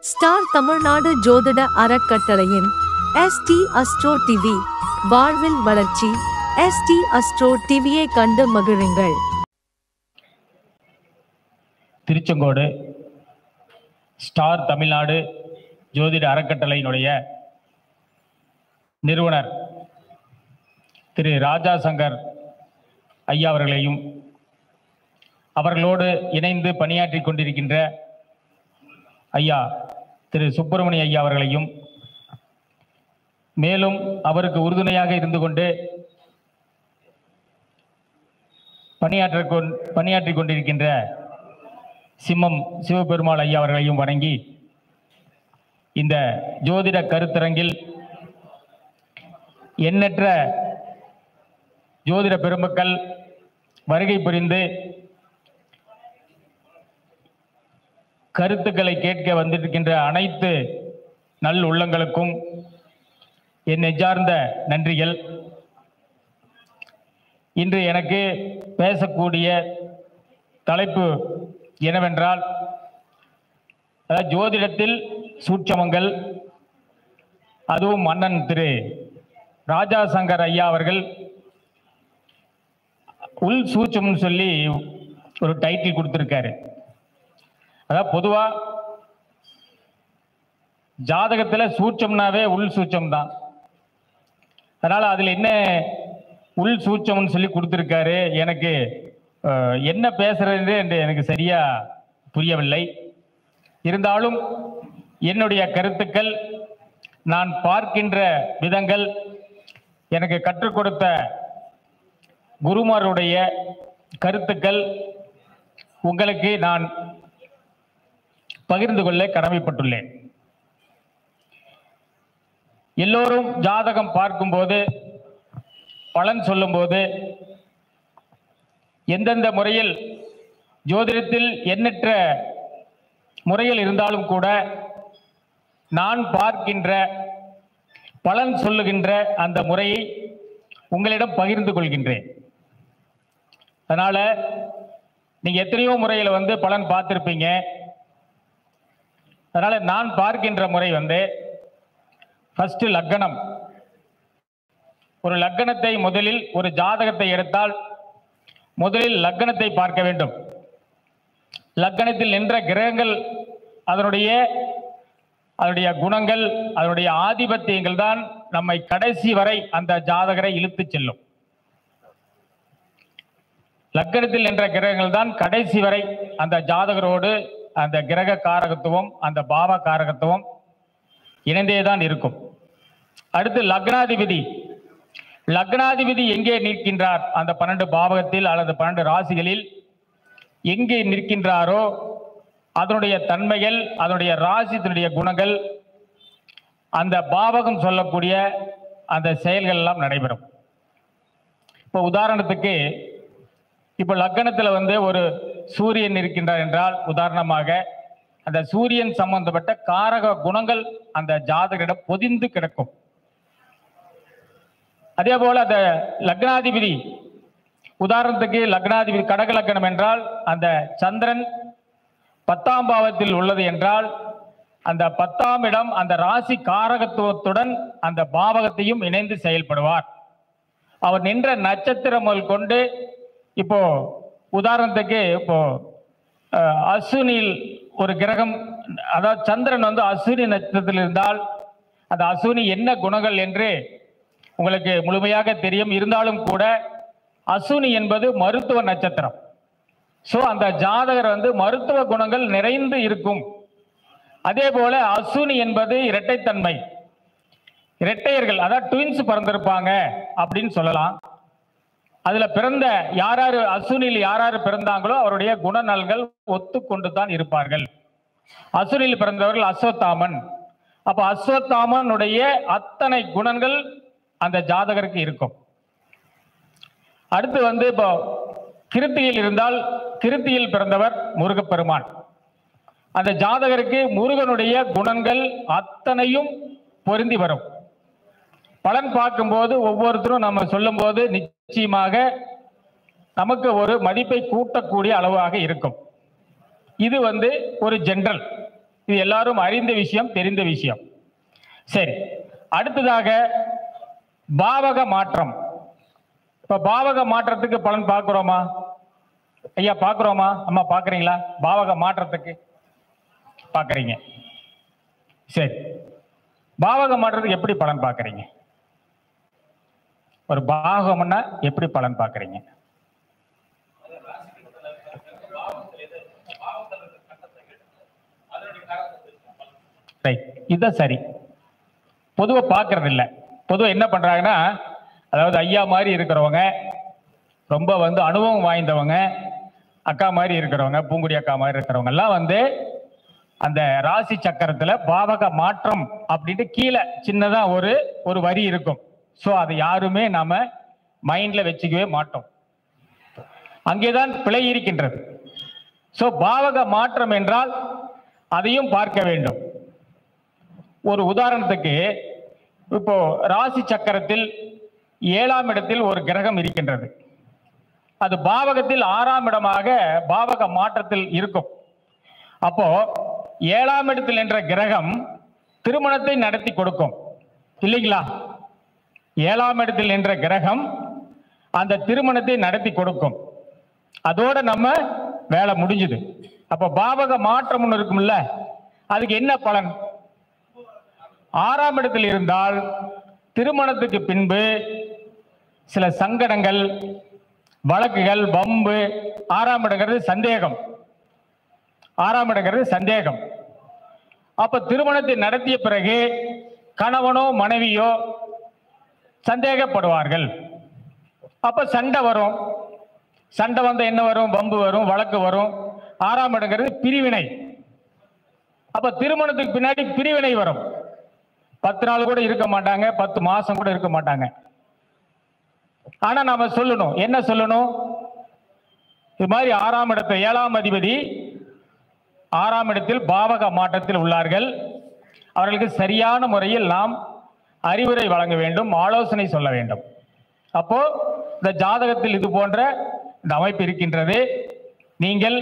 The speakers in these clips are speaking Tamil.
ஸ்டார் தமிழ்நாடு ஜோதிட அறக்கட்டளையின் ST அஸ்ட்ரோ டிவி வாழ்வில் வளர்ச்சி. ST அஸ்ட்ரோ டிவியை கண்டு மகிழுங்கள். திருச்செங்கோடு ஸ்டார் தமிழ்நாடு ஜோதிட அறக்கட்டளையினுடைய நிறுவனர் திரு ராஜா சங்கர் ஐயா அவர்களையும் அவர்களோடு இணைந்து பணியாற்றி கொண்டிருக்கின்ற ஐயா திரு சுப்பிரமணிய ஐயா அவர்களையும், மேலும் அவருக்கு உறுதுணையாக இருந்து கொண்டு பணியாற்றி கொண்டிருக்கின்ற சிம்மம் சிவபெருமாள் ஐயா அவர்களையும் வணங்கி, இந்த ஜோதிட கருத்தரங்கில் எண்ணற்ற ஜோதிட பெருமக்கள் வருகை புரிந்து கருத்துக்களை கேட்க வந்திருக்கின்ற அனைத்து நல் உள்ளங்களுக்கும் என் நெஞ்சார்ந்த நன்றிகள். இன்று எனக்கு பேசக்கூடிய தலைப்பு என்னவென்றால், ஜோதிடத்தில் சூட்சமங்கள், அதுவும் மன்னன் திரு ராஜா சங்கர் ஐயா அவர்கள் உள் சூட்சம்னு சொல்லி ஒரு டைட்டில் கொடுத்திருக்காரு. அதாவது பொதுவா ஜாதகத்துல சூட்சம்னாவே உள் சூட்சம் தான். அதனால அதுல என்ன உள் சூட்சம்னு சொல்லி கொடுத்திருக்காரு, எனக்கு என்ன பேசுறது என்று எனக்கு சரியா புரியவில்லை. இருந்தாலும் என்னுடைய கருத்துக்கள், நான் பார்க்கின்ற விதங்கள், எனக்கு கற்றுக் கொடுத்த குருமாருடைய கருத்துக்கள் உங்களுக்கு நான் பகிர்ந்து கொள்ள கடமைப்பட்டுள்ளேன். எல்லோரும் ஜாதகம் பார்க்கும்போது, பலன் சொல்லும்போது, எந்தெந்த முறையில் ஜோதிடத்தில் எண்ணற்ற முறையில் இருந்தாலும் கூட நான் பார்க்கின்ற பலன் சொல்லுகின்ற அந்த முறையை உங்களிடம் பகிர்ந்து கொள்கின்றேன். அதனால நீங்க எத்தனையோ முறையில் பலன் பார்த்திருப்பீங்க. அதனால நான் பார்க்கின்ற முறை ஃபர்ஸ்ட் லக்னம். ஒரு லக்னத்தை முதலில், ஒரு ஜாதகத்தை எடுத்தால் முதலில் லக்னத்தை பார்க்க வேண்டும். லக்னத்தில் நின்ற கிரகங்கள், அதனுடைய குணங்கள், அதனுடைய ஆதிபத்தியங்கள் தான் நம்மை கடைசி வரை அந்த ஜாதகரை இழுத்து செல்லும். லக்னத்தில் நின்ற கிரகங்கள் தான் கடைசி வரை அந்த ஜாதகரோடு அந்த கிரக காரகத்துவம், அந்த பாவ காரகத்துவம் இணைந்தேதான் இருக்கும். அடுத்து லக்னாதிபதி. லக்னாதிபதி எங்கே நிற்கின்றார், அந்த 12 பாவகத்தில் அல்லது 12 ராசிகளில் எங்கே நிற்கின்றாரோ அதனுடைய தன்மைகள், அதனுடைய ராசியினுடைய குணங்கள், அந்த பாவகம் சொல்லக்கூடிய அந்த செயல்கள் எல்லாம் நடைபெறும். இப்போ உதாரணத்துக்கு, இப்போ லக்னத்தில் ஒரு சூரியன் இருக்கின்றார் என்றால், உதாரணமாக அந்த சூரியன் சம்பந்தப்பட்ட காரக குணங்கள் அந்த ஜாதகரிடம் பொதிந்து கிடக்கும். அதே போல அந்த லக்னாதிபதி, உதாரணத்துக்கு லக்னாதிபதி கடக லக்னம் என்றால் அந்த சந்திரன் 10ஆம் பாவத்தில் உள்ளது என்றால், அந்த 10ஆம் இடம் அந்த ராசி காரகத்துவத்துடன் அந்த பாவகத்தையும் இணைந்து செயல்படுவார். அவர் நின்ற நட்சத்திரம் முதல் கொண்டு, இப்போ உதாரணத்துக்கு இப்போ அஸ்வினியில் ஒரு கிரகம், அதாவது சந்திரன் அஸ்வினி நட்சத்திரத்தில் இருந்தால் அந்த அஸ்வினி என்ன குணங்கள் என்று உங்களுக்கு முழுமையாக தெரியும். இருந்தாலும் கூட அஸ்வினி என்பது மருத்துவ நட்சத்திரம். ஸோ அந்த ஜாதகர் மருத்துவ குணங்கள் நிறைந்து இருக்கும். அதே போல அஸ்வினி என்பது இரட்டைத்தன்மை, இரட்டையர்கள், அதாவது ட்வின்ஸ் பிறந்திருப்பாங்க அப்படின்னு சொல்லலாம். அதுல பிறந்த யாராரு, அஸ்வினியில் யாராரு பிறந்தாங்களோ அவருடைய குணநலன்கள் ஒத்துக்கொண்டு தான் இருப்பார்கள். அஸ்வினியில் பிறந்தவர்கள் அஸ்வத்தாமன். அப்ப அஸ்வத்தாமனுடைய அத்தனை குணங்கள் அந்த ஜாதகருக்கு இருக்கும். அடுத்து இப்போ கிருத்தியில் இருந்தால், கிருத்தியில் பிறந்தவர் முருகப்பெருமான். அந்த ஜாதகருக்கு முருகனுடைய குணங்கள் அத்தனையும் பொருந்தி வரும். பலன் பார்க்கும்போது ஒவ்வொருத்தரும் நம்ம சொல்லும் போது நிச்சயமாக நமக்கு ஒரு மதிப்பை கூட்டக்கூடிய அளவாக இருக்கும். இது ஒரு ஜெனரல். இது எல்லாரும் அறிந்த விஷயம், தெரிந்த விஷயம். சரி, அடுத்ததாக பாவக மாற்றம். இப்ப பாவக மாற்றத்துக்கு பலன் பார்க்கிறோமா ஐயா? பார்க்கிறோமா? அம்மா பார்க்கறீங்களா? பாவக மாற்றத்துக்கு பார்க்கறீங்க. சரி, பாவக மாற்றத்துக்கு எப்படி பலன் பார்க்கறீங்க? ஒரு பாவகம்னா எப்படி பலன் பார்க்கறீங்க? இதுதான் சரி. பொதுவா பார்க்கறது இல்லை. பொதுவா என்ன பண்றாங்கன்னா, அதாவது ஐயா மாதிரி இருக்கிறவங்க, ரொம்ப அனுபவம் வாய்ந்தவங்க, அக்கா மாதிரி இருக்கிறவங்க, பூங்குடி அக்கா மாதிரி இருக்கிறவங்க எல்லாம் அந்த ராசி சக்கரத்துல பாவக மாற்றம் அப்படின்ட்டு கீழே சின்னதா ஒரு வரி இருக்கும். சோ அது யாருமே நாம மைண்ட்ல வச்சுக்கவே மாட்டோம். அங்கேதான் பிழை இருக்கின்றது. சோ பாவக மாற்றம் என்றால் அதையும் பார்க்க வேண்டும். ஒரு உதாரணத்துக்கு, இப்போ ராசி சக்கரத்தில் 7ஆம் இடத்தில் ஒரு கிரகம் இருக்கின்றது. அது பாவகத்தில் 6ஆம் இடமாக பாவக மாற்றத்தில் இருக்கும். அப்போ 7ஆம் இடத்தில் என்ற கிரகம் திருமணத்தை நடத்தி கொடுக்கும் இல்லைங்களா? 7ஆம் இடத்தில் என்ற கிரகம் அந்த திருமணத்தை நடத்தி கொடுக்கும். அதோட நம்ம வேலை முடிஞ்சுது. அப்ப பாவக மாற்றம் ஒன்று இருக்கும்ல, அதுக்கு என்ன பலன்? 6ஆம் இடத்தில் இருந்தால் திருமணத்துக்கு பின்பு சில சங்கடங்கள், வழக்குகள், வம்பு. 6ஆம் இடங்கிறது சந்தேகம். 6ஆம் இடங்கிறது சந்தேகம். அப்ப திருமணத்தை நடத்திய பிறகு கணவனோ மனைவியோ சந்தேகப்படுவார்கள். அப்ப சண்டை வரும். சண்டை என்ன வரும்? வம்பு வரும், வழக்கு வரும். 6ஆம் இடங்கிறது பிரிவினை. அப்ப திருமணத்துக்கு பின்னாடி பிரிவினை வரும். 10 நாள் கூட இருக்க மாட்டாங்க, 10 மாசம் கூட இருக்க மாட்டாங்க. ஆனா நாம சொல்லணும், என்ன சொல்லணும்? இது மாதிரி 6ஆம் இடத்தை 7ஆம் அதிபதி 6ஆம் இடத்தில் பாவக மாற்றத்தில் உள்ளார்கள். அவர்களுக்கு சரியான முறையில் நாம் அறிவுரை வழங்க வேண்டும், ஆலோசனை சொல்ல வேண்டும். அப்போ இந்த ஜாதகத்தில் இது போன்ற இந்த அமைப்பு இருக்கின்றது. நீங்கள்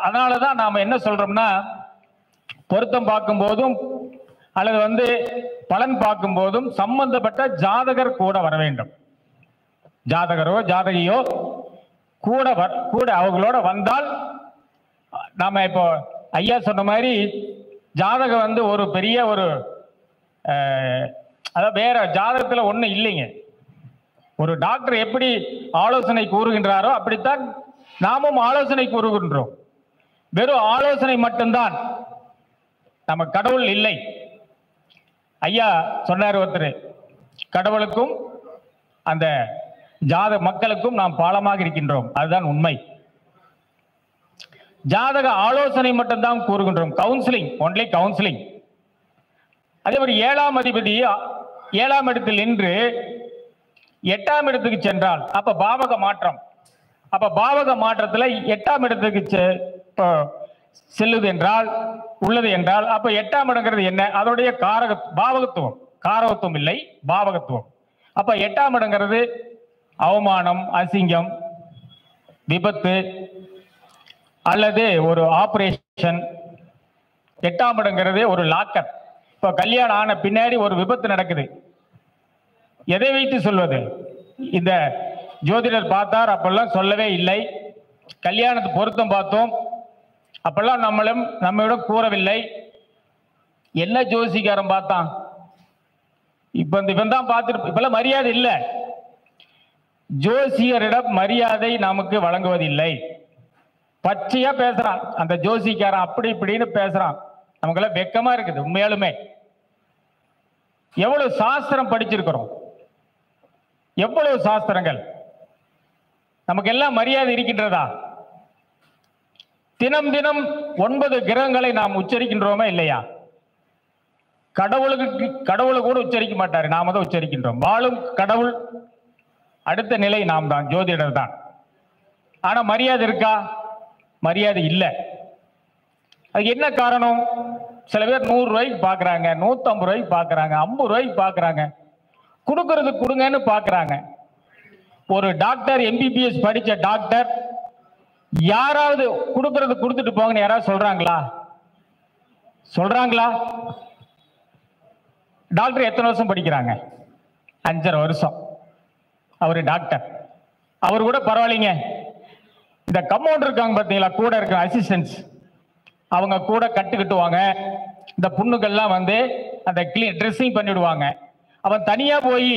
அதனாலதான் நாம என்ன சொல்றோம்னா, பொருத்தம் பார்க்கும் போதும் அல்லது பலன் பார்க்கும் போதும் சம்பந்தப்பட்ட ஜாதகர் கூட வர வேண்டும். ஜாதகரோ ஜாதகியோ கூட அவங்களோட வந்தால், நாம இப்போ ஐயா சொன்ன மாதிரி ஜாதகம் ஒரு பெரிய அதாவது வேற ஜாதகத்துல ஒண்ணு இல்லைங்க. ஒரு டாக்டர் எப்படி ஆலோசனை கூறுகின்றாரோ அப்படித்தான் நாமும் ஆலோசனை கூறுகின்றோம். வெறும் ஆலோசனை மட்டும்தான், நம்ம கடவுள் இல்லை. ஐயா சொன்னார் ஒருத்தர், கடவுளுக்கும் அந்த மக்களுக்கும் நாம் பாலமாக இருக்கின்றோம். அதுதான் உண்மை. ஜாதக ஆலோசனை மட்டும்தான் கூறுகின்றோம். Counselling, only counselling. அதே மாதிரி 7ஆம் அதிபதி 7ஆம் இடத்தில் நின்று 8ஆம் இடத்துக்கு சென்றால் அப்ப பாவக மாற்றம். அப்ப பாவக மாற்றத்துல 8ஆம் இடத்துக்கு செல்லுது என்றால், உள்ளது என்றால், அப்ப 8ஆம் இடங்கிறது என்ன? அதோடைய பாவகத்துவம். காரகத்துவம் இல்லை, பாவகத்துவம். அப்ப 8ஆம் இடங்கிறது அவமானம், அசிங்கம், விபத்து அல்லது ஒரு ஆபரேஷன். 8ஆம் இடங்கிறது ஒரு லாக்கர். இப்ப கல்யாணம் ஆன பின்னாடி ஒரு விபத்து நடக்குது. எதை வைத்து சொல்வது? இந்த ஜோதிடர் பார்த்தார் அப்பெல்லாம் சொல்லவே இல்லை. கல்யாணத்து பொருத்தம் பார்த்தோம் அப்பெல்லாம் நம்மிடம் கூறவில்லை. என்ன ஜோசிக்காரன் பார்த்தான்? இவன் தான் பார்த்துட்டு, இப்பெல்லாம் மரியாதை இல்லை. ஜோசியரிடம் மரியாதை நமக்கு வழங்குவதில்லை. பச்சையா பேசுறான் அந்த ஜோசிக்காரன், அப்படி இப்படின்னு பேசுறான். நமக்கெல்லாம் வெக்கமா இருக்குது உண்மையாலுமே. எவ்வளவு சாஸ்திரம் படிச்சிருக்கிறோம், எவ்வளவு சாஸ்திரங்கள். நமக்கு எல்லாம் மரியாதை இருக்கின்றதா? தினம் தினம் 9 கிரகங்களை நாம் உச்சரிக்கின்றோமா இல்லையா? கடவுளை கூட உச்சரிக்க மாட்டாரு, நாம தான் உச்சரிக்கின்றோம். வாழும் கடவுள் அடுத்த நிலை நாம் தான், ஜோதிடர் தான். ஆனா மரியாதை இருக்கா? மரியாதை இல்லை. அதுக்கு என்ன காரணம்? சில பேர் 100 ரூபாய்க்கு பாக்குறாங்க, 150 ரூபாய்க்கு பாக்குறாங்க, 50 ரூபாய்க்கு பாக்குறாங்க, கொடுக்கறது கொடுங்கன்னு பாக்குறாங்க. ஒரு டாக்டர், MBBS படிச்ச டாக்டர் யாராவது கொடுக்கறது கொடுத்துட்டு போங்கன்னு யாராவது சொல்றாங்களா? சொல்றாங்களா? டாக்டர் எத்தனை வருஷம் படிக்கிறாங்க? 5.5 வருஷம். அவரு டாக்டர். அவர் கூட பரவாயில்லைங்க. இந்த கம்பவுண்டர் இருக்காங்க பார்த்தீங்களா, கூட இருக்க அசிஸ்டன்ஸ், அவங்க கூட கட்டுக்கிட்டுவாங்க. இந்த புண்ணுக்கள்லாம் வந்து அந்த ட்ரெஸ்ஸிங் பண்ணிவிடுவாங்க. அவன் தனியா போய்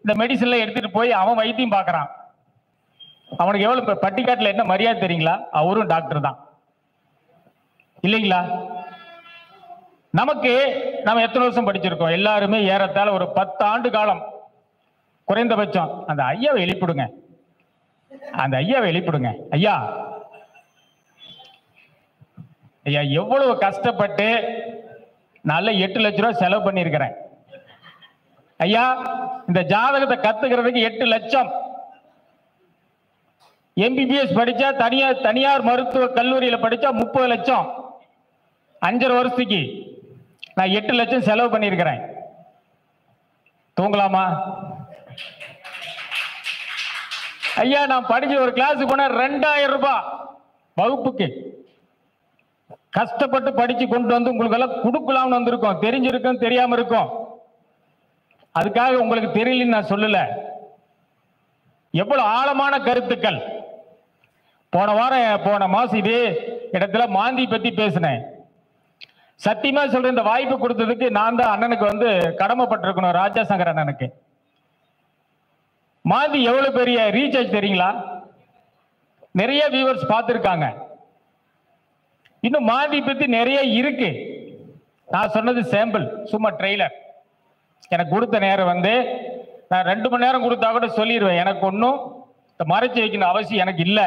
இந்த மெடிசன்ல எடுத்துட்டு போய் அவன் வைத்தியம் பார்க்கறான். அவனுக்கு எவ்வளவு பட்டிக்காட்டுல என்ன மரியாதை தெரியுங்களா? அவரும் டாக்டர் தான் இல்லைங்களா? நமக்கு நம்ம எத்தனை வருஷம் படிச்சிருக்கோம்? எல்லாருமே ஏறத்தாழ ஒரு 10 ஆண்டு காலம் குறைந்தபட்சம். அந்த ஐயாவை எழுப்பிடுங்க, அந்த ஐயாவை எழுப்பிடுங்க. ஐயா, ஐயா எவ்வளவு கஷ்டப்பட்டு நல்ல 8 லட்சம் ரூபாய் செலவு பண்ணியிருக்கிறேன் ஐயா. இந்த ஜாதகத்தை கத்துக்கிறதுக்கு 8 லட்சம். எம்பிபிஎஸ் படிச்சா தனியார் மருத்துவ கல்லூரியில படிச்சா 30 லட்சம். 5.5 வருஷத்துக்கு நான் 8 லட்சம் செலவு பண்ணியிருக்கிறேன். தூங்கலாமா ஐயா? நான் படிச்ச ஒரு கிளாஸ் போன 2000 ரூபாய் வகுப்புக்கு. கஷ்டப்பட்டு படிச்சு கொண்டு வந்து உங்களுக்கு எல்லாம் கொடுக்கலாம்னு வந்திருக்கோம். தெரிஞ்சிருக்கும், தெரியாம இருக்கும். அதுக்காக உங்களுக்கு தெரியலன்னு நான் சொல்லல. எவ்வளவு ஆழமான கருத்துக்கள். போன மாசம் இதே இடத்துல மாந்தி பத்தி பேசினேன். சத்தியமா சொல்றேன், இந்த வாய்ப்பு கொடுத்ததுக்கு நான் தான் அண்ணனுக்கு வந்து கடமைப்பட்டிருக்கணும், ராஜா சங்கர் அண்ணனுக்கு. மாந்தி எவ்வளவு பெரிய ரீசார்ஜ் தெரியுங்களா? நிறைய வியூவர்ஸ் பார்த்திருக்காங்க. இன்னும் மாந்தி பத்தி நிறைய இருக்கு. நான் சொன்னது சாம்பிள், சும்மா ட்ரெய்லர். எனக்கு கொடுத்த நேரம் வந்து நான் 2 மணி நேரம் கொடுத்தா கூட சொல்லிடுவேன். எனக்கு ஒன்றும் மறைச்சு வைக்கணும் அவசியம் எனக்கு இல்லை.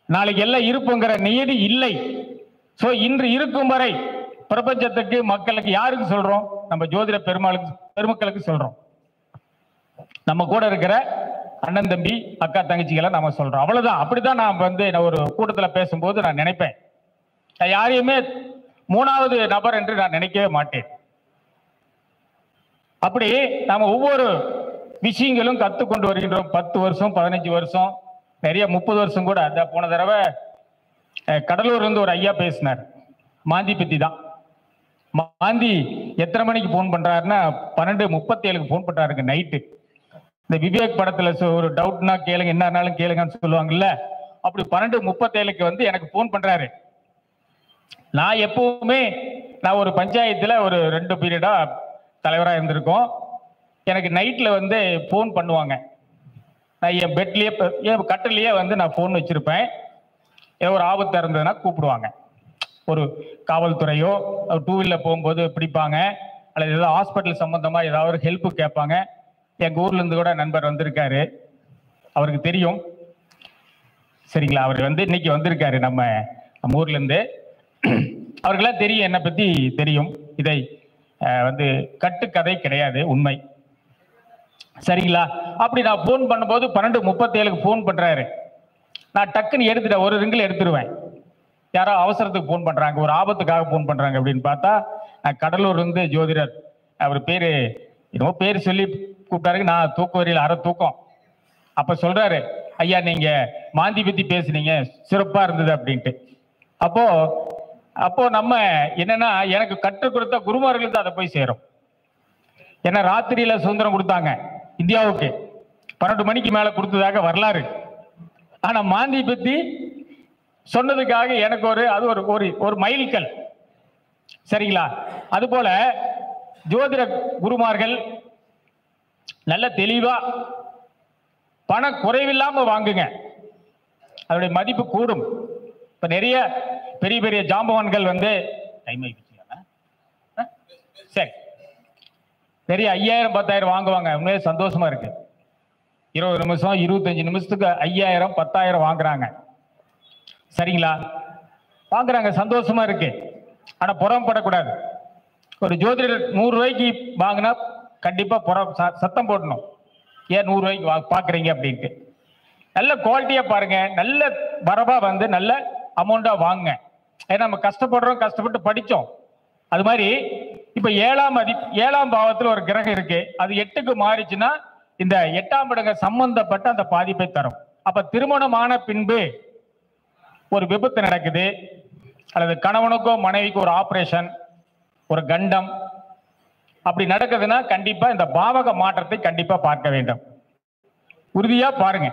நாளைக்கு எல்லாம் இருப்புங்கிற நியதி இல்லை. சோ இன்று இருக்கும் வரை பிரபஞ்சத்துக்கு, மக்களுக்கு, யாருக்கு சொல்றோம்? நம்ம ஜோதிட பெருமக்களுக்கு சொல்றோம். நம்ம கூட இருக்கிற அண்ணன் தம்பி அக்கா தங்கச்சிகளை நம்ம சொல்றோம். அவ்வளவுதான். அப்படிதான் நான் வந்து ஒரு கூட்டத்தில் பேசும்போது நான் நினைப்பேன். யாரையுமே 3வது நபர் என்று நான் நினைக்கவே மாட்டேன். அப்படி நாம ஒவ்வொரு விஷயங்களும் கத்துக்கொண்டு வருகின்றோம். 10 வருஷம், 15 வருஷம், நிறைய 30 வருஷம் கூட. அந்த போன தடவை கடலூர்ல இருந்து ஒரு ஐயா பேசினார், மாந்தி பத்தி தான். மாந்தி எத்தனை மணிக்கு போன் பண்றாருன்னா 12:37 போன் பண்றாருங்க நைட்டு. இந்த விவேக் படத்துல ஒரு டவுட்னா கேளுங்க, என்னன்னாலும் கேளுங்கன்னு சொல்லுவாங்கல்ல, அப்படி 12:37 வந்து எனக்கு போன் பண்றாரு. நான் எப்பவுமே நான் ஒரு பஞ்சாயத்துல ஒரு 2 பீரியடா தலைவராக இருந்திருக்கோம். எனக்கு நைட்ல வந்து போன் பண்ணுவாங்க. நான் என் பெட்லயே, என் கட்டிலேயே வந்து நான் போன் வச்சிருப்பேன். ஏதோ ஒரு ஆபத்து இருந்ததுன்னா கூப்பிடுவாங்க. ஒரு காவல்துறையோ 2 வீலர் போகும்போது பிடிப்பாங்க, அல்லது ஏதாவது ஹாஸ்பிட்டல் சம்பந்தமா ஏதாவது ஒரு ஹெல்ப் கேட்பாங்க. எங்க ஊர்ல இருந்து கூட நண்பர் வந்திருக்காரு, அவருக்கு தெரியும் சரிங்களா? அவர் வந்து இன்னைக்கு வந்திருக்காரு நம்ம ஊர்ல இருந்து. அவருக்கெல்லாம் தெரியும், என்னை பத்தி தெரியும். இதை வந்து கட்டுக்கதை கிடையாது, உண்மை சரிங்களா? அப்படி நான் போன் பண்ணும்போது 12:37 போன் பண்றாரு. நான் டக்குன்னு எடுத்துட்டேன், ஒரு ரிங்கில் எடுத்துருவேன். யாரோ அவசரத்துக்கு போன் பண்றாங்க, ஒரு ஆபத்துக்காக போன் பண்றாங்க அப்படின்னு பார்த்தா கடலூர் இருந்து ஜோதிடர், அவர் பேரு என்னமோ பேர் சொல்லி கூப்பிட்டாரு. நான் தூக்க வரையில் அரை தூக்கம். அப்ப சொல்றாரு, ஐயா நீங்க மாந்தி பத்தி பேசுனீங்க, சிறப்பா இருந்தது அப்படின்ட்டு. அப்போ நம்ம என்னன்னா, எனக்கு கற்றுக் கொடுத்த குருமார்களுக்கு அதை போய் சேரும். ஏன்னா ராத்திரியில சுதந்திரம் கொடுத்தாங்க இந்தியாவுக்கு, 12 மணிக்கு மேல கொடுத்ததாக வரலாறு. ஆனா மாந்தி பத்தி சொன்னதுக்காக எனக்கு அது ஒரு மைல்கல் சரிங்களா? அது போல ஜோதிட குருமார்கள் நல்ல தெளிவா பண குறைவில்லாம வாங்குங்க, அதோடைய மதிப்பு கூடும். இப்ப நிறைய பெரிய பெரிய ஜாம்பவான்கள் வந்து சரி நிறைய 5000 10,000 வாங்குவாங்க. உண்மையே சந்தோஷமா இருக்கு. 20 நிமிஷம் 25 நிமிஷத்துக்கு 5000 10,000 வாங்குறாங்க சரிங்களா? வாங்குறாங்க, சந்தோஷமா இருக்கு. ஆனா புறம்படக்கூடாது. ஒரு ஜோதிடர் 100 ரூபாய்க்கு வாங்கினா கண்டிப்பா சத்தம் போடணும், ஏன் 100 ரூபாய்க்கு பாக்குறீங்க அப்படின்ட்டு. நல்ல குவாலிட்டியா பாருங்க, நல்ல வரவா வந்து நல்ல அமௌண்டா வாங்குங்க. ஏன்னா நம்ம கஷ்டப்பட்டு படிச்சோம். அது மாதிரி இப்ப 7ஆம் பாவத்தில் ஒரு கிரகம் இருக்கு, அது 8க்கு மாறிச்சுன்னா இந்த 8ஆம் இடங்க சம்பந்தப்பட்ட அந்த பாதிப்பை தரும். அப்ப திருமணமான பின்பு ஒரு விபத்து நடக்குது, அல்லது கணவனுக்கோ மனைவிக்கோ ஒரு ஆபரேஷன், ஒரு கண்டம் அப்படி நடக்குதுன்னா கண்டிப்பா இந்த பாவக மாற்றத்தை கண்டிப்பா பார்க்க வேண்டும். உறுதியா பாருங்க.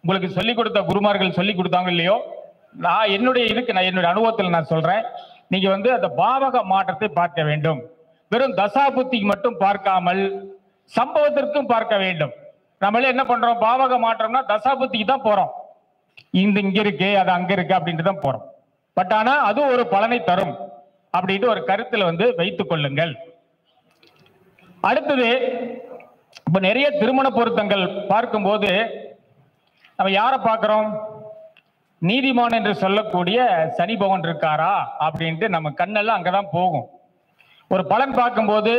உங்களுக்கு சொல்லிக் கொடுத்த குருமார்கள் சொல்லிக் கொடுத்தாங்க இல்லையோ, நான் என்னுடைய அனுபவத்தில் நான் சொல்றேன். நீங்க அந்த பாவக மாற்றத்தை பார்க்க வேண்டும். வெறும் தசாபுத்திக்கு மட்டும் பார்க்காமல் சம்பவத்திற்கும் பார்க்க வேண்டும். நம்மளே என்ன பண்றோம், பாவக மாற்றம்னா தசாபுத்திக்கு தான் போறோம். இங்க இருக்கு, அது அங்க இருக்கு அப்படின்ட்டு தான் போறோம். பட் ஆனா அது ஒரு பலனை தரும் அப்படின்ட்டு ஒரு கருத்துல வைத்துக் கொள்ளுங்கள். அடுத்தது, இப்ப நிறைய திருமண பொருத்தங்கள் பார்க்கும்போது நம்ம யாரை பார்க்கிறோம், நீதிமான் என்று சொல்லக்கூடிய சனி பகவான் இருக்காரா அப்படின்ட்டு நம்ம கண்ணெல்லாம் அங்கதான் போகும். ஒரு பலன் பார்க்கும்போது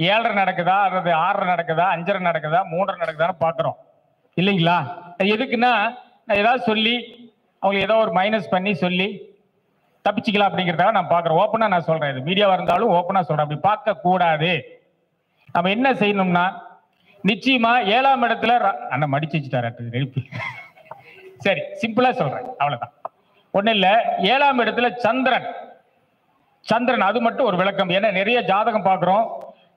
7:30 நடக்குதா, அல்லது 6:30 நடக்குதா, 5:30 நடக்குதா, 3:30 நடக்குதான்னு பார்க்கிறோம் இல்லைங்களா? எதுக்குன்னா, நான் ஏதாவது சொல்லி அவங்களுக்கு ஏதோ ஒரு மைனஸ் பண்ணி சொல்லி தப்பிச்சுக்கலாம் அப்படிங்கிறதாக நான் பார்க்குறேன். ஓப்பனா நான் சொல்றேன், இது மீடியாவா இருந்தாலும் ஓப்பனா சொல்றேன். அப்படி பார்க்க கூடாது. நம்ம என்ன செய்யணும்னா, நிச்சயமா 7ஆம் இடத்துல அண்ணன் மடிச்சு வச்சுட்டாரு எழுப்பி. சரி, சிம்பிளா சொல்றேன், அவ்வளவுதான். ஒண்ணு இல்ல, 7ஆம் இடத்துல சந்திரன் அது மட்டும் ஒரு விளக்கம். ஏன்னா நிறைய ஜாதகம் பார்க்கிறோம்,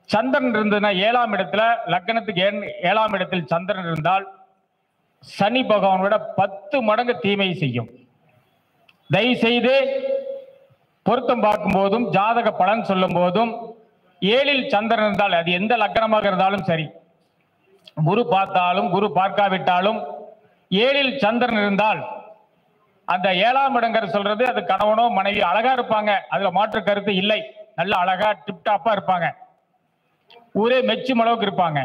சந்திரன் இருந்ததுன்னா 7ஆம் இடத்துல, லக்னத்துக்கு 7ஆம் இடத்தில் சந்திரன் இருந்தால் சனி பகவானோட 10 மடங்கு தீமை செய்யும். தயவு செய்து பொருத்தம் பார்க்கும் போதும் ஜாதக பலன் சொல்லும் போதும் 7இல் சந்திரன் இருந்தால், அது எந்த லக்னமாக இருந்தாலும் சரி, குரு பார்த்தாலும் குரு பார்க்காவிட்டாலும் 7இல் சந்திரன் இருந்தால், அந்த 7ஆம் இடங்கிற சொல்றது அது கணவனோ மனைவி அழகா இருப்பாங்க, அதுல மாற்று கருத்து இல்லை. நல்ல அழகா டிப்டாப்பா இருப்பாங்க, ஊரே மெச்சும் அளவுக்கு இருப்பாங்க.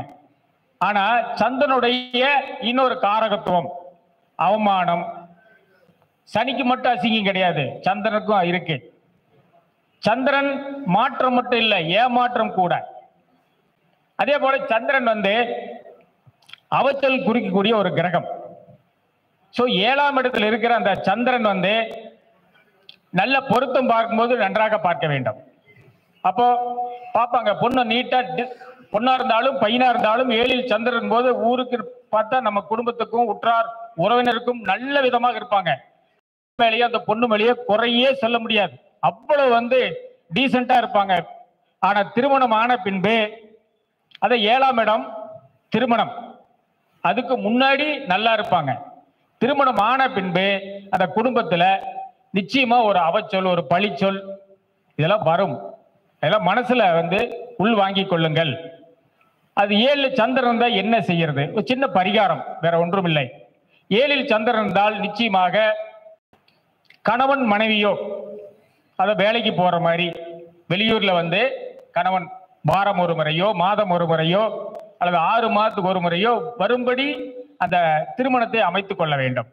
ஆனா சந்திரனுடைய இன்னொரு காரகத்துவம் அவமானம். சனிக்கு மட்டும் அசிங்கம் கிடையாது, சந்திரனுக்கும் இருக்கு. சந்திரன் மாற்றம் மட்டும் இல்லை, ஏமாற்றம் கூட. அதே போல சந்திரன் அவச்சல் குறிக்கக்கூடிய ஒரு கிரகம். சோ 7ஆம் இடத்தில் இருக்கிற அந்த சந்திரன் நல்ல பொருத்தம் பார்க்கும்போது நன்றாக பார்க்க வேண்டும். அப்போ பார்ப்பாங்க, பொண்ணு நீட்டா, பொண்ணா இருந்தாலும் பையனா இருந்தாலும் 7இல் சந்திரன் போது ஊருக்கு பார்த்தா நம்ம குடும்பத்துக்கும் உற்றார் உறவினருக்கும் நல்ல விதமாக இருப்பாங்க. மேலேயே அந்த பொண்ணு மேலேயே குறையே சொல்ல முடியாது, அவ்வளவு டீசெண்டா இருப்பாங்க. ஆனா திருமணம் ஆன பின்பு அதை 7ஆம் இடம் திருமணம், அதுக்கு முன்னாடி நல்லா இருப்பாங்க. திருமணம் ஆன பின்பு அந்த குடும்பத்துல நிச்சயமா ஒரு அவச்சொல், ஒரு பழிச்சொல் இதெல்லாம் வரும். இதெல்லாம் மனசுல உள் வாங்கி கொள்ளுங்கள். அது 7 சந்திரன் இருந்தா என்ன செய்யறது? ஒரு சின்ன பரிகாரம், வேற ஒன்றும் இல்லை. 7இல் சந்திரன் இருந்தால் நிச்சயமாக கணவன் மனைவியோ, அத வேலைக்கு போற மாதிரி வெளியூர்ல கணவன் வாரம் ஒரு முறையோ மாதம் ஒரு முறையோ அல்லது 6 மாதத்துக்கு ஒரு முறையோ வரும்படி அந்த திருமணத்தை அமைத்துக் கொள்ள வேண்டும்.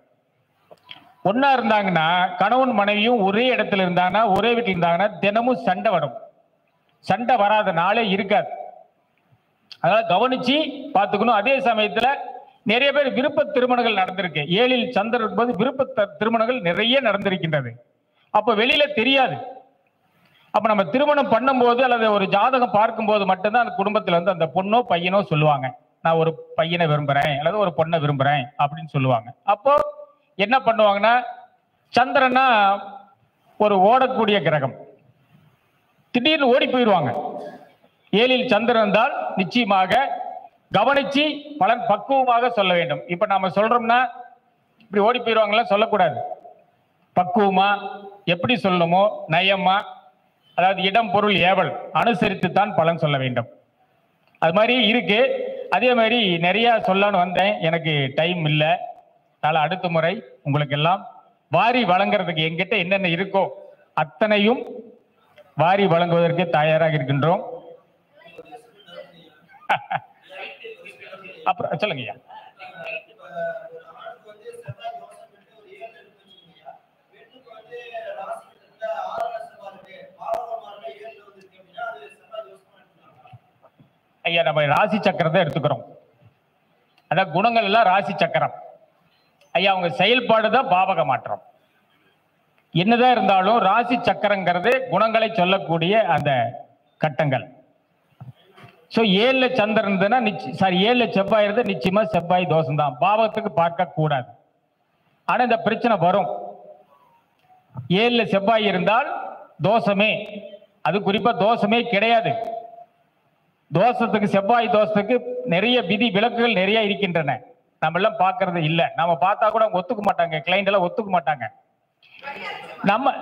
ஒன்னா இருந்தாங்கன்னா, கணவன் மனைவியும் ஒரே இடத்துல இருந்தாங்கன்னா, ஒரே வீட்டில் இருந்தாங்கன்னா தினமும் சண்டை வரும். சண்டை வராத நாளே இருக்காது. அதனால கவனிச்சு பார்த்துக்கணும். அதே சமயத்துல நிறைய பேர் விருப்ப திருமணங்கள் நடந்திருக்கு. 7இல் சந்திரன் இருக்கும்போது விருப்ப திருமணங்கள் நிறைய நடந்திருக்கின்றது. அப்ப வெளியில தெரியாது. அப்ப நம்ம திருமணம் பண்ணும்போது அல்லது ஒரு ஜாதகம் பார்க்கும்போது மட்டும்தான் அந்த குடும்பத்துல அந்த பொண்ணோ பையனோ சொல்லுவாங்க, நான் ஒரு பையனை விரும்புறேன் அல்லது ஒரு பொண்ணை விரும்புறேன் அப்படின்னு சொல்லுவாங்க. அப்போ என்ன பண்ணுவாங்கன்னா, சந்திரனா ஒரு ஓடக்கூடிய கிரகம், திடீர்னு ஓடி போயிடுவாங்க. 7இல் சந்திரன் இருந்தால் நிச்சயமாக கவனிச்சு பலன் பக்குவமாக சொல்ல வேண்டும். இப்ப நாம சொல்றோம்னா இப்படி ஓடி போயிடுவாங்களா சொல்லக்கூடாது. பக்குவமா எப்படி சொல்லணுமோ நயமா, அதாவது இடம் பொருள் ஏவல் அனுசரித்துத்தான் பலன் சொல்ல வேண்டும். அது மாதிரி இருக்கு. அதே மாதிரி நிறைய சொல்லணும்னு வந்தேன், எனக்கு டைம் இல்லை. அதனால அடுத்த முறை உங்களுக்கு எல்லாம் வாரி வழங்குறதுக்கு எங்கிட்ட என்னென்ன இருக்கோ அத்தனையும் வாரி வழங்குவதற்கு தயாராக இருக்கின்றோம். அப்புறம் சொல்லுங்கய்யா. ஐயா, நம்ம ராசி சக்கரத்தை எடுத்துக்கிறோம். அதான் குணங்கள் எல்லாம் ராசி சக்கரம். ஐயா, அவங்க செயல்பாடுதான் பாவக மாற்றம். என்னதான் இருந்தாலும் ராசி சக்கரங்கிறது குணங்களை சொல்லக்கூடிய அந்த கட்டங்கள். சோ 7ல சந்திரன் இருந்ததுன்னா 7ல செவ்வாய் இருந்து நிச்சயமா செவ்வாய் தோஷம் தான், பாவகத்துக்கு பார்க்க கூடாது. ஆனா இந்த பிரச்சனை வரும். 7ல செவ்வாய் இருந்தால் தோஷமே. அது குறிப்பா தோஷமே கிடையாது. தோஷத்துக்கு, செவ்வாய் தோஷத்துக்கு நிறைய விதி விலக்குகள் நிறைய இருக்கின்றன. நம்ம எல்லாம் பாக்குறது இல்ல. நம்ம பார்த்தா கூட ஒத்துக்க மாட்டாங்க, கிளைண்ட் எல்லாம் ஒத்துக்க மாட்டாங்க. நம்ம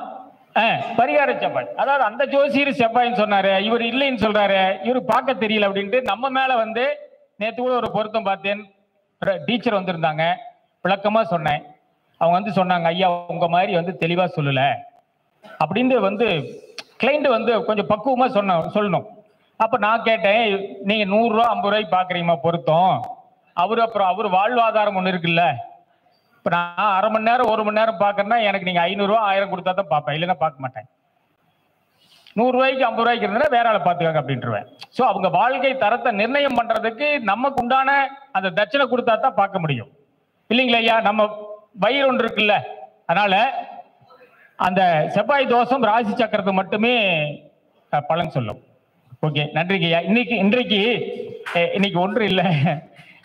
பரிகார செவ்வாய், அதாவது அந்த ஜோசியர் செவ்வாய்ன்னு சொன்னாரு, இவர் இல்லைன்னு சொல்றாரு, இவரு பார்க்க தெரியல அப்படின்ட்டு நம்ம மேல வந்து நேற்று கூட ஒரு பொருத்தம் பார்த்தேன். டீச்சர் வந்திருந்தாங்க, விளக்கமா சொன்னேன். அவங்க வந்து சொன்னாங்க, ஐயா உங்க மாதிரி வந்து தெளிவா சொல்லல அப்படின்னு வந்து கிளைண்ட் வந்து கொஞ்சம் பக்குவமா சொல்லணும். அப்ப நான் கேட்டேன், நீங்க 100 ரூபா 50 ரூபாய்க்கு பாக்குறீங்கம்மா பொருத்தம், அப்புறம் அவர் வாழ்வாதாரம் ஒண்ணு இருக்குல்ல. இப்ப நான் அரை மணி நேரம் 1 மணி நேரம் பாக்குறேன்னா எனக்கு நீங்க 500 ரூபா 1000 கொடுத்தா தான் பார்ப்பேன், இல்லைன்னா பார்க்க மாட்டேன். 100 ரூபாய்க்கு 50 ரூபாய்க்கு இருந்தா வேற ஆளை பாத்துக்காங்க அப்படின்ட்டுருவேன். சோ அவங்க வாழ்க்கை தரத்தை நிர்ணயம் பண்றதுக்கு நமக்கு உண்டான அந்த தட்சணை கொடுத்தா தான் பார்க்க முடியும், இல்லைங்களா ஐயா? நம்ம வயிறு ஒன்று இருக்குல்ல. அதனால அந்த செவ்வாய் தோஷம் ராசி சக்கரத்தை மட்டுமே பலன் சொல்லும். ஓகே, நன்றிங்க ஐயா. இன்னைக்கு ஒன்று இல்லை,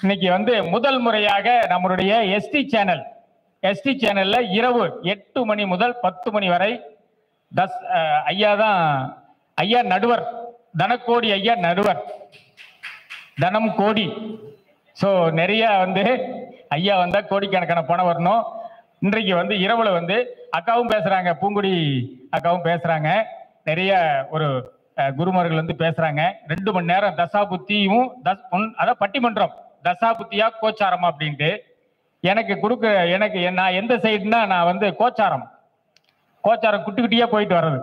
இன்னைக்கு வந்து முதல் முறையாக நம்மளுடைய எஸ்டி சேனல்ல இரவு 8 மணி முதல் 10 மணி வரை ஐயா நடுவர், தனக்கோடி ஐயா நடுவர், தனம் கோடி. ஸோ நிறைய வந்து ஐயா வந்தா கோடிக்கணக்கான பணம் வரணும். இன்றைக்கு வந்து இரவுல வந்து அக்காவும் பேசுறாங்க, பூங்குடி அக்காவும் பேசுறாங்க, நிறைய ஒரு குருமார்கள் வந்து பேசுறாங்க. 2 மணி நேரம் தசாபுத்தியும் அதாவது பட்டிமன்றம், தசாபுத்தியா கோச்சாரமா அப்படின்ட்டு எனக்கு நான் எந்த சைடுனா நான் வந்து கோச்சாரம் குட்டி குட்டியா போயிட்டு வர்றது.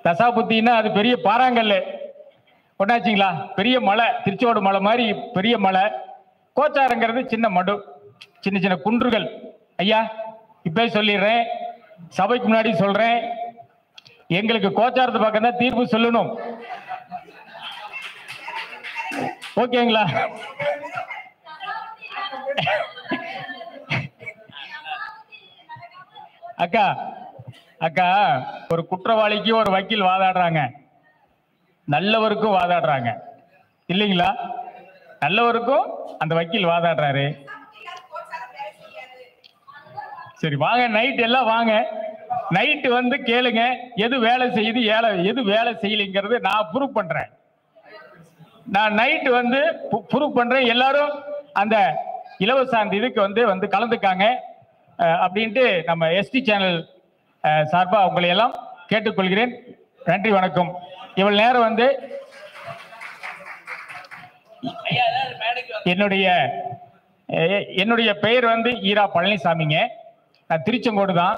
தசாபுத்தின்னா அது பெரிய பாறாங்கல்லு ஒன்னாச்சுங்களா, பெரிய மலை, திருச்சோடு மலை மாதிரி பெரிய மலை. கோச்சாரங்கிறது சின்ன மடு, சின்ன சின்ன குன்றுகள். ஐயா இப்ப சொல்லிடுறேன், சபைக்கு முன்னாடி சொல்றேன், எங்களுக்கு கோச்சாரத்தை பக்கம் தான் தீர்ப்பு சொல்லணும். ஓகேங்களா? அக்கா ஒரு குற்றவாளிக்கு ஒரு வக்கீல் வாதாடுறாங்க, நல்லவருக்கும் வாதாடுறாங்க, இல்லைங்களா? நல்லவருக்கும் அந்த வக்கீல் வாதாடுறாரு. சரி வாங்க, நைட் எல்லாம் வாங்க, நைட்டு வந்து கேளுங்க எது வேலை செய்யுது எது வேலை செய்யலைங்கிறது நான் ப்ரூவ் பண்றேன். நான் நைட்டு வந்து ப்ரூவ் பண்றேன். எல்லாரும் அந்த இலவச அந்த இதுக்கு வந்து கலந்துக்காங்க அப்படின்ட்டு நம்ம எஸ்டி சேனல் சார்பா உங்களை எல்லாம் கேட்டுக்கொள்கிறேன். நன்றி, வணக்கம். இவ்வளவு நேரம் வந்து என்னுடைய பெயர் வந்து ஈரா பழனிசாமிங்க. நான் திருச்செங்கோடு தான்.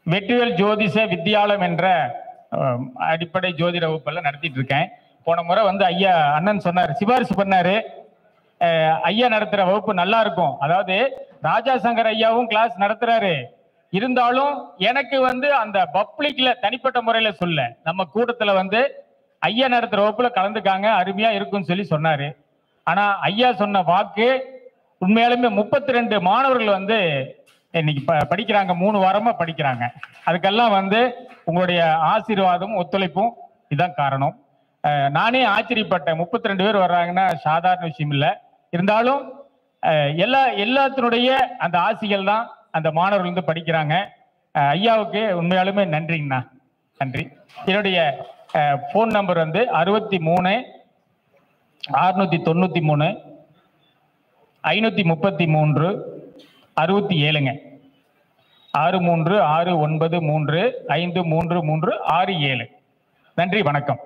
வெற்றிவேல் ஜோதிஷ வித்யாலயம் என்ற அடிப்படை ஜோதிட வகுப்பெல்லாம் நடத்திட்டு இருக்கேன். போன முறை வந்து ஐயா அண்ணன் சொன்னார், சிபாரிசு பண்ணாரு, ஐயா நடத்துற வகுப்பு நல்லா இருக்கும். அதாவது ராஜா சங்கர் ஐயாவும் கிளாஸ் நடத்துறாரு, இருந்தாலும் எனக்கு வந்து அந்த பப்ளிக்ல தனிப்பட்ட முறையில சொல்ல, நம்ம கூட்டத்துல வந்து ஐயா நடத்துற வகுப்புல கலந்துக்காங்க, அருமையா இருக்குன்னு சொல்லி சொன்னாரு. ஆனா ஐயா சொன்ன வாக்கு உண்மையாலுமே 32 மாணவர்கள் வந்து இன்னைக்கு படிக்கிறாங்க, 3 வாரமா படிக்கிறாங்க. அதுக்கெல்லாம் வந்து உங்களுடைய ஆசீர்வாதமும் ஒத்துழைப்பும் இதுதான் காரணம். நானே ஆச்சரியப்பட்டேன், 32 பேர் வர்றாங்கன்னா சாதாரண விஷயம் இல்லை. இருந்தாலும் எல்லாத்தினுடைய அந்த ஆசிகள் தான் அந்த மாணவர்கள் வந்து படிக்கிறாங்க. ஐயாவுக்கு உண்மையாலுமே நன்றிங்கண்ணா, நன்றி. என்னுடைய ஃபோன் நம்பர் வந்து 63 693 533 67ங்க. 6369353367. நன்றி, வணக்கம்.